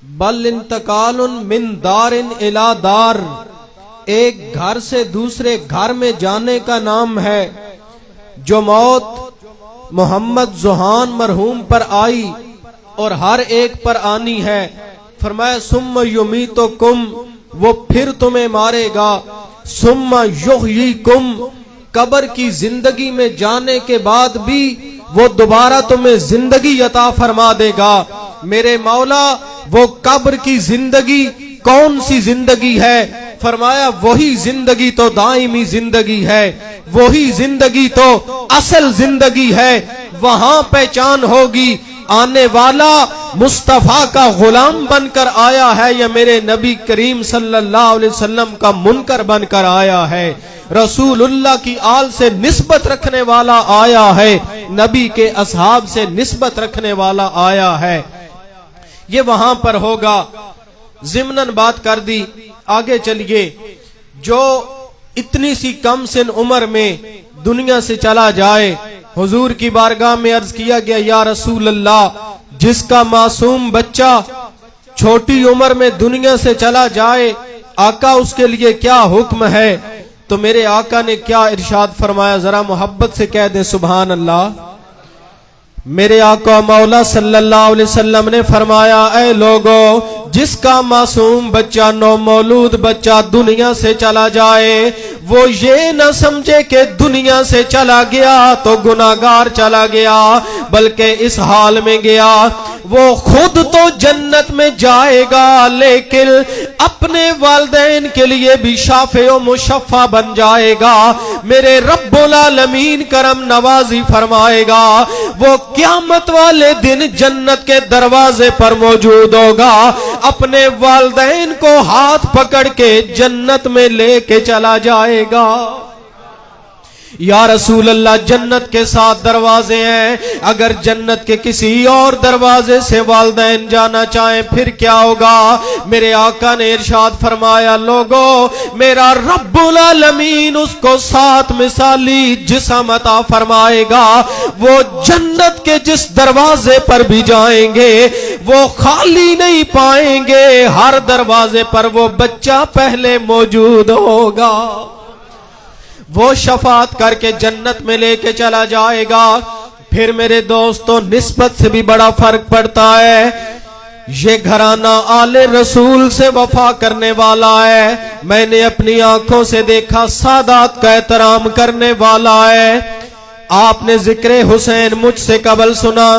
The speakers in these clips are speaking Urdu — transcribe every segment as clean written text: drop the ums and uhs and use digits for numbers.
بل انتقال من دار الی دار، ایک گھر سے دوسرے گھر میں جانے کا نام ہے۔ جو موت محمد زہان مرحوم پر آئی اور ہر ایک پر آنی ہے، فرمایا ثم یمیتکم، وہ پھر تمہیں مارے گا، ثم یحییکم، قبر کی زندگی میں جانے کے بعد بھی وہ دوبارہ تمہیں زندگی عطا فرما دے گا۔ میرے مولا وہ قبر کی زندگی کون سی زندگی ہے؟ فرمایا وہی زندگی تو دائمی زندگی ہے، وہی زندگی تو اصل زندگی ہے۔ وہاں پہچان ہوگی آنے والا مصطفیٰ کا غلام بن کر آیا ہے یا میرے نبی کریم صلی اللہ علیہ وسلم کا منکر بن کر آیا ہے، رسول اللہ کی آل سے نسبت رکھنے والا آیا ہے، نبی کے اصحاب سے نسبت رکھنے والا آیا ہے۔ یہ وہاں پر ہوگا۔ ضمناً بات کر دی، آگے چلیے۔ جو اتنی سی کم سن عمر میں دنیا سے چلا جائے، حضور کی بارگاہ میں عرض کیا گیا یا رسول اللہ، جس کا معصوم بچہ چھوٹی عمر میں دنیا سے چلا جائے، آقا اس کے لیے کیا حکم ہے؟ تو میرے آقا نے کیا ارشاد فرمایا؟ ذرا محبت سے کہہ دیں سبحان اللہ۔ میرے آقا مولا صلی اللہ علیہ وسلم نے فرمایا اے لوگو، جس کا معصوم بچہ نو مولود بچہ دنیا سے چلا جائے، وہ یہ نہ سمجھے کہ دنیا سے چلا گیا تو گناہگار چلا گیا، بلکہ اس حال میں گیا وہ خود تو جنت میں جائے گا، لیکن اپنے والدین کے لیے بھی شافع و مشفع بن جائے گا۔ میرے رب العالمین کرم نوازی فرمائے گا، وہ قیامت والے دن جنت کے دروازے پر موجود ہوگا، اپنے والدین کو ہاتھ پکڑ کے جنت میں لے کے چلا جائے گا۔ یا رسول اللہ، جنت کے 7 دروازے ہیں، اگر جنت کے کسی اور دروازے سے والدین جانا چاہیں پھر کیا ہوگا؟ میرے آقا نے ارشاد فرمایا لوگو، میرا رب العالمین اس کو 7 مثالی جسم عطا فرمائے گا، وہ جنت کے جس دروازے پر بھی جائیں گے وہ خالی نہیں پائیں گے، ہر دروازے پر وہ بچہ پہلے موجود ہوگا، وہ شفاعت کر کے جنت میں لے کے چلا جائے گا۔ پھر میرے دوستوں، نسبت سے بھی بڑا فرق پڑتا ہے۔ یہ گھرانہ آل رسول سے وفا کرنے والا ہے، میں نے اپنی آنکھوں سے دیکھا، سادات کا احترام کرنے والا ہے۔ آپ نے ذکر حسین مجھ سے قبل سنا،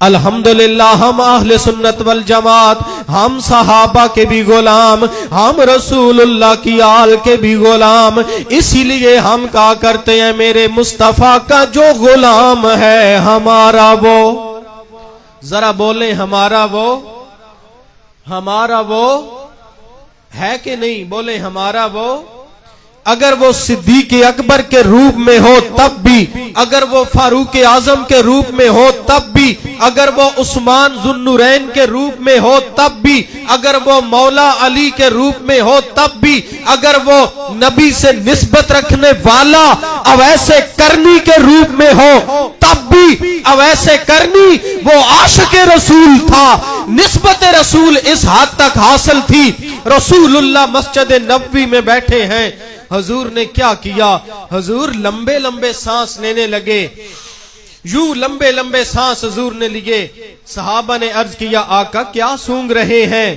الحمدللہ ہم اہل سنت والجماعت، ہم صحابہ کے بھی غلام، ہم رسول اللہ کی آل کے بھی غلام، اسی لیے ہم کہا کرتے ہیں میرے مصطفیٰ کا جو غلام ہے ہمارا وہ، ذرا بولیں ہمارا وہ، ہمارا وہ ہے کہ نہیں؟ بولیں ہمارا وہ۔ اگر وہ صدیق اکبر کے روپ میں ہو تب بھی، اگر وہ فاروق اعظم کے روپ میں ہو تب بھی، اگر وہ عثمان ذو النورین کے روپ میں ہو تب بھی، اگر وہ مولا علی کے روپ میں ہو تب بھی، اگر وہ نبی سے نسبت رکھنے والا اویس کرنی کے روپ میں ہو تب بھی، اویس کرنی وہ عاشق رسول تھا، نسبت رسول اس حد تک حاصل تھی۔ رسول اللہ مسجد نبوی میں بیٹھے ہیں، حضور نے کیا کیا؟ حضور لمبے لمبے سانس لینے لگے، یوں لمبے لمبے سانس حضور نے لیے۔ صحابہ نے عرض کیا آقا کیا سونگ رہے ہیں؟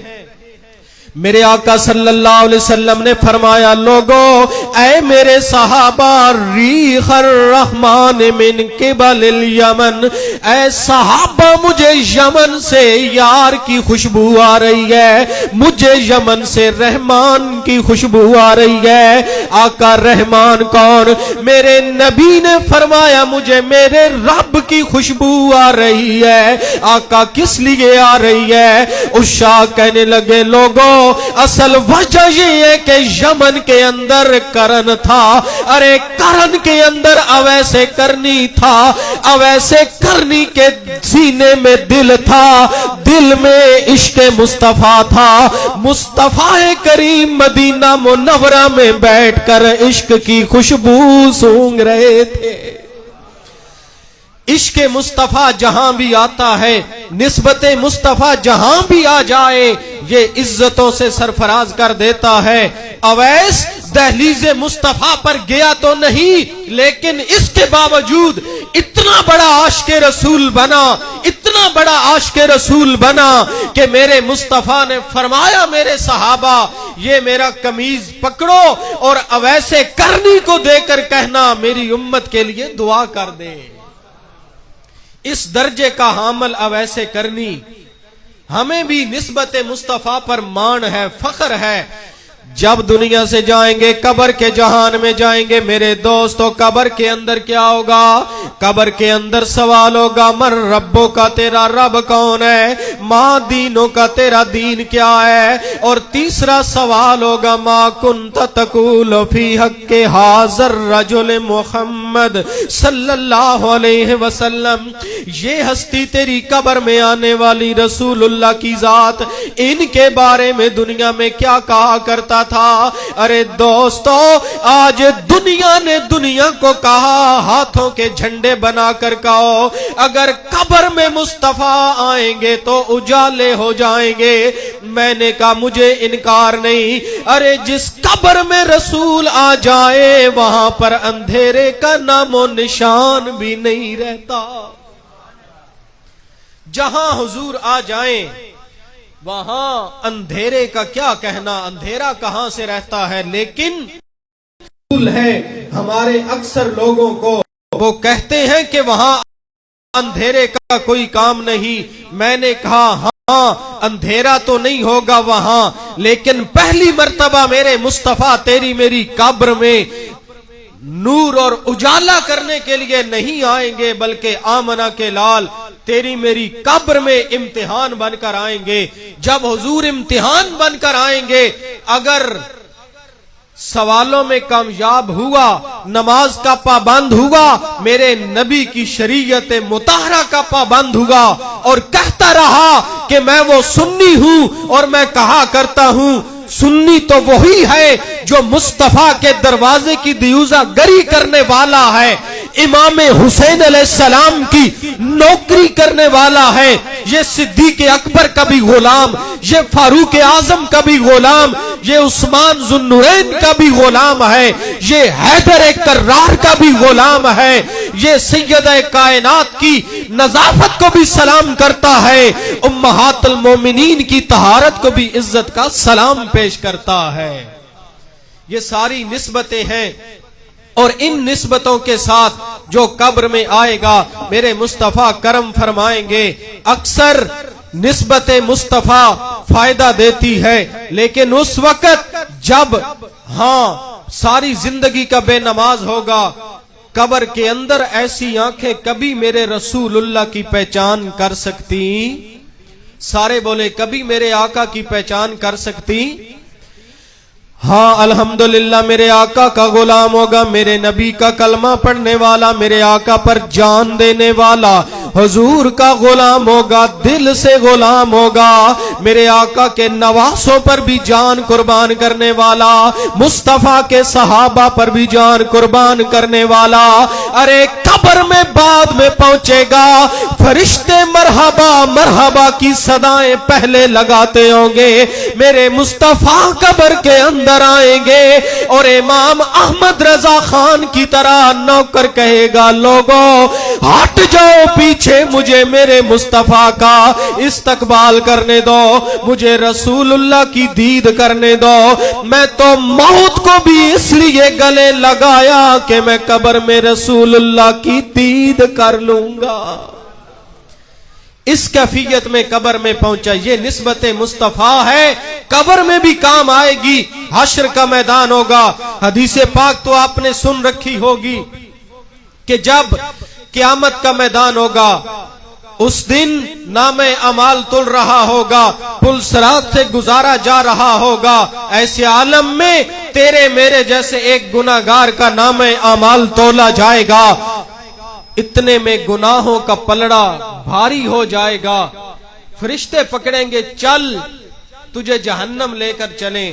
میرے آقا صلی اللہ علیہ وسلم نے فرمایا لوگو، اے میرے صحابہ، ریح الرحمن من قبل الیمن، اے صحابہ مجھے یمن سے یار کی خوشبو آ رہی ہے، مجھے یمن سے رحمان کی خوشبو آ رہی ہے۔ آقا رحمان کون؟ میرے نبی نے فرمایا مجھے میرے رب کی خوشبو آ رہی ہے۔ آقا کس لیے آ رہی ہے؟ عشاق کہنے لگے لوگو، اصل وجہ یہ ہے کہ یمن کے اندر کرن تھا، ارے کرن کے اندر اویس کرنی تھا، اویس کرنی کے سینے میں دل تھا، دل میں عشق مصطفیٰ تھا، مصطفیٰ کریم مدینہ منورہ میں بیٹھ کر عشق کی خوشبو سونگ رہے تھے۔ عشق مصطفیٰ جہاں بھی آتا ہے، نسبت مصطفیٰ جہاں بھی آ جائے، یہ عزتوں سے سرفراز کر دیتا ہے۔ اویس دہلیز مصطفیٰ پر گیا تو نہیں، لیکن اس کے باوجود اتنا بڑا عاشق رسول بنا، اتنا بڑا عاشق رسول بنا کہ میرے مصطفیٰ نے فرمایا میرے صحابہ یہ میرا قمیض پکڑو اور اویس کرنی کو دے کر کہنا میری امت کے لیے دعا کر دے۔ اس درجے کا حامل اویس کرنی۔ ہمیں بھی نسبت مصطفیٰ پر مان ہے، فخر ہے۔ جب دنیا سے جائیں گے قبر کے جہان میں جائیں گے میرے دوستو، قبر کے اندر کیا ہوگا؟ قبر کے اندر سوال ہوگا من ربوں کا، تیرا رب کون ہے؟ ماں دینوں کا، تیرا دین کیا ہے؟ اور تیسرا سوال ہوگا ما کنت تقول فی حق حاضر رجل محمد صلی اللہ علیہ وسلم، یہ ہستی تیری قبر میں آنے والی رسول اللہ کی ذات، ان کے بارے میں دنیا میں کیا کہا کرتا تھا؟ ارے دوستو آج دنیا نے دنیا کو کہا ہاتھوں کے جھنڈے بنا کر کہو اگر قبر میں مصطفیٰ آئیں گے تو اجالے ہو جائیں گے۔ میں نے کہا مجھے انکار نہیں، ارے جس قبر میں رسول آ جائے وہاں پر اندھیرے کا نام و نشان بھی نہیں رہتا۔ جہاں حضور آ جائیں وہاں اندھیرے کا کیا کہنا، اندھیرا کہاں سے رہتا ہے؟ لیکن رسول ہے ہمارے اکثر لوگوں کو وہ کہتے ہیں کہ وہاں اندھیرے کا کوئی کام نہیں۔ میں نے کہا ہاں اندھیرا تو نہیں ہوگا وہاں، لیکن پہلی مرتبہ میرے مصطفیٰ تیری میری قبر میں نور اور اجالا کرنے کے لیے نہیں آئیں گے، بلکہ آمنہ کے لال تیری میری قبر میں امتحان بن کر آئیں گے۔ جب حضور امتحان بن کر آئیں گے، اگر سوالوں میں کامیاب ہوا، نماز کا پابند ہوا، میرے نبی کی شریعت مطہرہ کا پابند ہوا اور کہتا رہا کہ میں وہ سنی ہوں، اور میں کہا کرتا ہوں سنی تو وہی ہے جو مصطفیٰ کے دروازے کی دیوزہ گری کرنے والا ہے، امام حسین علیہ السلام کی نوکری کرنے والا ہے۔ یہ صدیق اکبر کا بھی غلام، یہ فاروق اعظم کا بھی غلام، یہ عثمان ذو النورین کا بھی غلام ہے، یہ حیدر کرار کا بھی غلام ہے، یہ سیدہ کائنات کی نظافت کو بھی سلام کرتا ہے، امہات المومنین کی طہارت کو بھی عزت کا سلام پیش کرتا ہے۔ یہ ساری نسبتیں ہیں، اور ان نسبتوں کے ساتھ جو قبر میں آئے گا میرے مصطفیٰ کرم فرمائیں گے۔ اکثر نسبت مصطفیٰ فائدہ دیتی ہے، لیکن اس وقت جب ساری زندگی کا بے نماز ہوگا، قبر کے اندر ایسی آنکھیں کبھی میرے رسول اللہ کی پہچان کر سکتی؟ سارے بولے کبھی میرے آقا کی پہچان کر سکتی؟ ہاں الحمدللہ میرے آقا کا غلام ہوگا، میرے نبی کا کلمہ پڑھنے والا، میرے آقا پر جان دینے والا، حضور کا غلام ہوگا، دل سے غلام ہوگا، میرے آقا کے نواسوں پر بھی جان قربان کرنے والا، مصطفیٰ کے صحابہ پر بھی جان قربان کرنے والا۔ ارے قبر میں بعد میں پہنچے گا، فرشتے مرحبا مرحبا کی صدائیں پہلے لگاتے ہوں گے، میرے مصطفیٰ قبر کے اندر آئیں گے اور امام احمد رضا خان کی طرح نوکر کہے گا لوگوں ہٹ جاؤ پیچھے، مجھے میرے مصطفیٰ کا استقبال کرنے دو، مجھے رسول اللہ کی دید کرنے دو۔ میں تو موت کو بھی اس لیے گلے لگایا کہ میں قبر میں رسول اللہ کی دید کر لوں گا۔ اس کیفیت میں قبر میں پہنچا، یہ نسبت مصطفیٰ ہے، قبر میں بھی کام آئے گی۔ حشر کا میدان ہوگا، حدیث پاک تو آپ نے سن رکھی ہوگی کہ جب قیامت کا میدان ہوگا اس دن نام اعمال تل رہا ہوگا، پل صراط سے گزارا جا رہا ہوگا، ایسے عالم میں تیرے میرے جیسے ایک گناہگار کا نام اعمال تولا جائے گا، اتنے میں گناہوں کا پلڑا بھاری ہو جائے گا، فرشتے پکڑیں گے چل تجھے جہنم لے کر چلیں،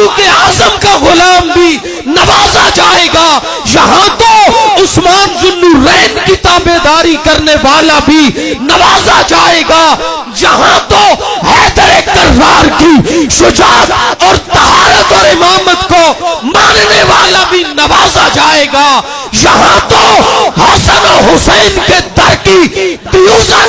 فاروق اعظم کا غلام بھی نوازا جائے گا، یہاں تو عثمان ذوالنورین کی تابعداری کرنے والا بھی نوازا جائے گا، یہاں تو حیدر کرار کی شجاعت اور طہارت اور امامت کو ماننے والا بھی نوازا جائے گا، یہاں تو حسن و حسین کے در کی پیوزہ